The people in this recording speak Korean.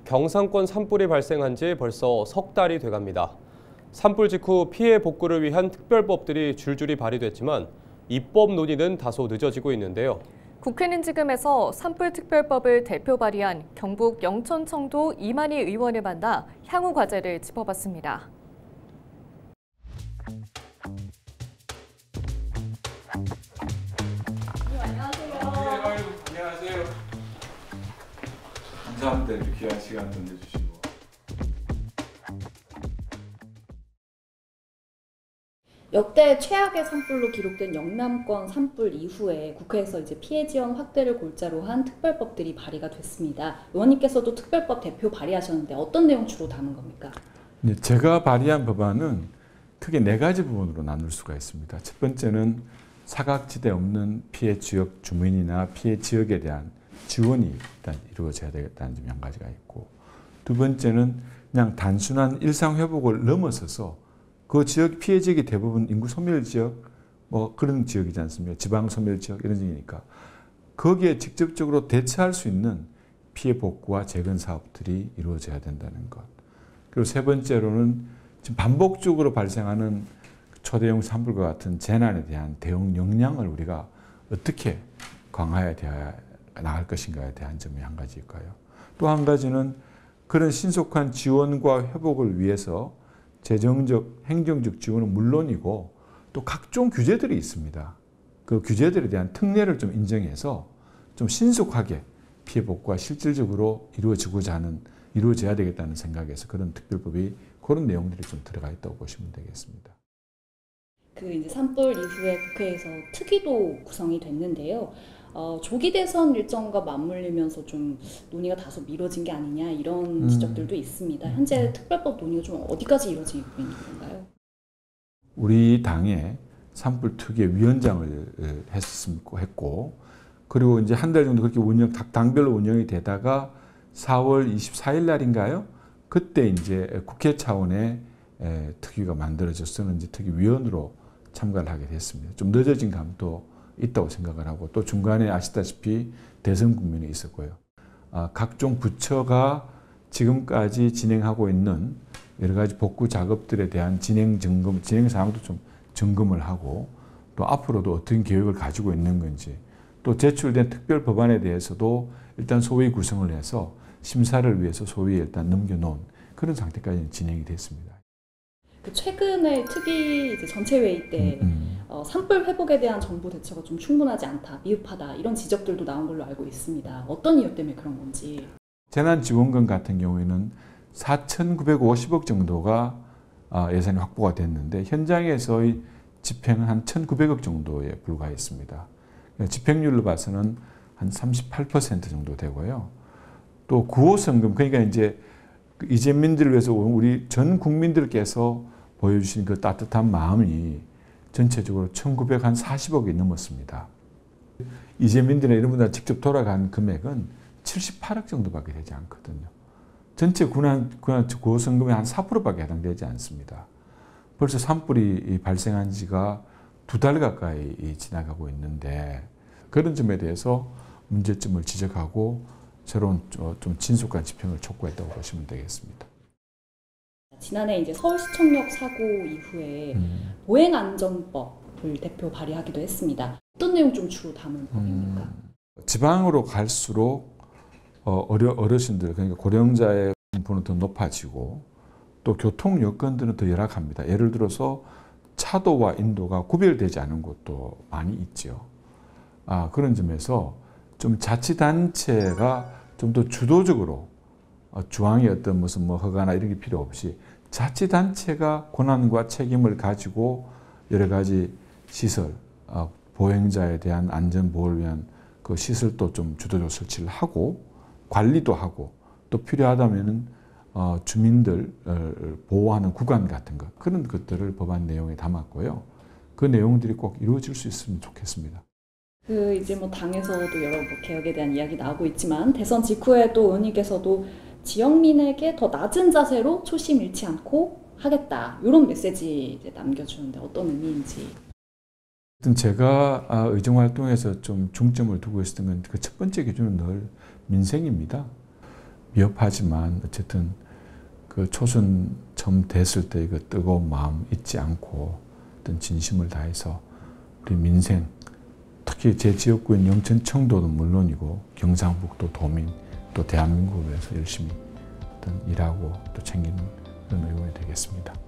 경상권 산불이 발생한 지 벌써 석 달이 돼갑니다. 산불 직후 피해 복구를 위한 특별법들이 줄줄이 발의됐지만 입법 논의는 다소 늦어지고 있는데요. 국회는 지금에서 산불특별법을 대표 발의한 경북 영천청도 이만희 의원을 만나 향후 과제를 짚어봤습니다. 안녕하세요. 감사합니다. 이렇게 귀한 시간 내주시고. 역대 최악의 산불로 기록된 영남권 산불 이후에 국회에서 이제 피해 지원 확대를 골자로 한 특별법들이 발의가 됐습니다. 의원님께서도 특별법 대표 발의하셨는데 어떤 내용 주로 담은 겁니까? 네, 제가 발의한 법안은 크게 4가지 부분으로 나눌 수가 있습니다. 첫 번째는 사각지대 없는 피해 지역 주민이나 피해 지역에 대한 지원이 일단 이루어져야 되겠다는 점 한 가지가 있고, 두 번째는 그냥 단순한 일상 회복을 넘어서서 그 지역 피해 지역이 대부분 인구 소멸 지역 뭐 그런 지역이지 않습니까? 지방 소멸 지역 이런 지역이니까 거기에 직접적으로 대처할 수 있는 피해 복구와 재건 사업들이 이루어져야 된다는 것. 그리고 세 번째로는 지금 반복적으로 발생하는 초대형 산불과 같은 재난에 대한 대응 역량을 우리가 어떻게 강화해 나갈 것인가에 대한 점이 한 가지 있고요. 또 한 가지는 그런 신속한 지원과 회복을 위해서 재정적, 행정적 지원은 물론이고 또 각종 규제들이 있습니다. 그 규제들에 대한 특례를 좀 인정해서 좀 신속하게 피해 복구가 실질적으로 이루어져야 되겠다는 생각에서 그런 특별법이 그런 내용들이 좀 들어가 있다고 보시면 되겠습니다. 그 이제 산불 이후에 국회에서 특위도 구성이 됐는데요. 조기 대선 일정과 맞물리면서 좀 논의가 다소 미뤄진 게 아니냐 이런 지적들도 있습니다. 현재 특별법 논의가 좀 어디까지 이루어지고 있는 건가요? 우리 당의 산불 특위의 위원장을 했고, 그리고 이제 한 달 정도 그렇게 당별로 운영이 되다가 4월 24일 날인가요? 그때 이제 국회 차원의 특위가 만들어져서는 이제 특위위원으로 참가를 하게 됐습니다. 좀 늦어진 감도 있다고 생각을 하고, 또 중간에 아시다시피 대선 국면이 있었고요. 각종 부처가 지금까지 진행하고 있는 여러 가지 복구 작업들에 대한 진행 사항도 좀 점검을 하고, 또 앞으로도 어떤 계획을 가지고 있는 건지, 또 제출된 특별 법안에 대해서도 일단 소위 구성을 해서 심사를 위해서 소위 일단 넘겨놓은 그런 상태까지 진행이 됐습니다. 최근에 특위 이제 전체 회의 때 산불 회복에 대한 정부 대처가 좀 충분하지 않다, 미흡하다 이런 지적들도 나온 걸로 알고 있습니다. 어떤 이유 때문에 그런 건지. 재난지원금 같은 경우에는 4,950억 정도가 예산이 확보가 됐는데 현장에서의 집행은 한 1,900억 정도에 불과했습니다. 집행률로 봐서는 한 38% 정도 되고요. 또 구호성금, 그러니까 이제 이재민들을 위해서 우리 전 국민들께서 보여주신 그 따뜻한 마음이 전체적으로 1,940억이 넘었습니다. 이재민들이나 이런 분들 직접 돌아간 금액은 78억 정도밖에 되지 않거든요. 전체 군안 구호성금의 한 4%밖에 해당되지 않습니다. 벌써 산불이 발생한 지가 2달 가까이 지나가고 있는데 그런 점에 대해서 문제점을 지적하고 새로운 좀 신속한 집행을 촉구했다고 보시면 되겠습니다. 지난해 이제 서울시청역 사고 이후에 보행안전법을 대표 발의하기도 했습니다. 어떤 내용 좀 주로 담은 법입니까? 지방으로 갈수록 어르신들, 그러니까 고령자의 분포는 더 높아지고 또 교통 여건들은 더 열악합니다. 예를 들어서 차도와 인도가 구별되지 않은 곳도 많이 있죠. 그런 점에서 좀 자치단체가 좀 더 주도적으로 중앙의 어떤 무슨 허가나 이런 게 필요 없이 자치단체가 권한과 책임을 가지고 여러 가지 시설, 보행자에 대한 안전보호를 위한 그 시설도 좀 주도적으로 설치를 하고 관리도 하고 또 필요하다면은 주민들 보호하는 구간 같은 것, 그런 것들을 법안 내용에 담았고요. 그 내용들이 꼭 이루어질 수 있으면 좋겠습니다. 이제 뭐 당에서도 여러 개혁에 대한 이야기 나오고 있지만 대선 직후에 또 의원님께서도 지역민에게 더 낮은 자세로 초심 잃지 않고 하겠다 이런 메시지 이제 남겨주는데 어떤 의미인지. 제가 의정활동에서 좀 중점을 두고 있었던 건 그 첫 번째 기준은 늘 민생입니다. 미흡하지만 어쨌든 그 초선 처음 됐을 때 그 뜨거운 마음 잊지 않고 어떤 진심을 다해서 우리 민생, 특히 제 지역구인 영천 청도도 물론이고 경상북도 도민 또 대한민국을 위해서 열심히 어떤 일하고 또 챙기는 그런 의원이 되겠습니다.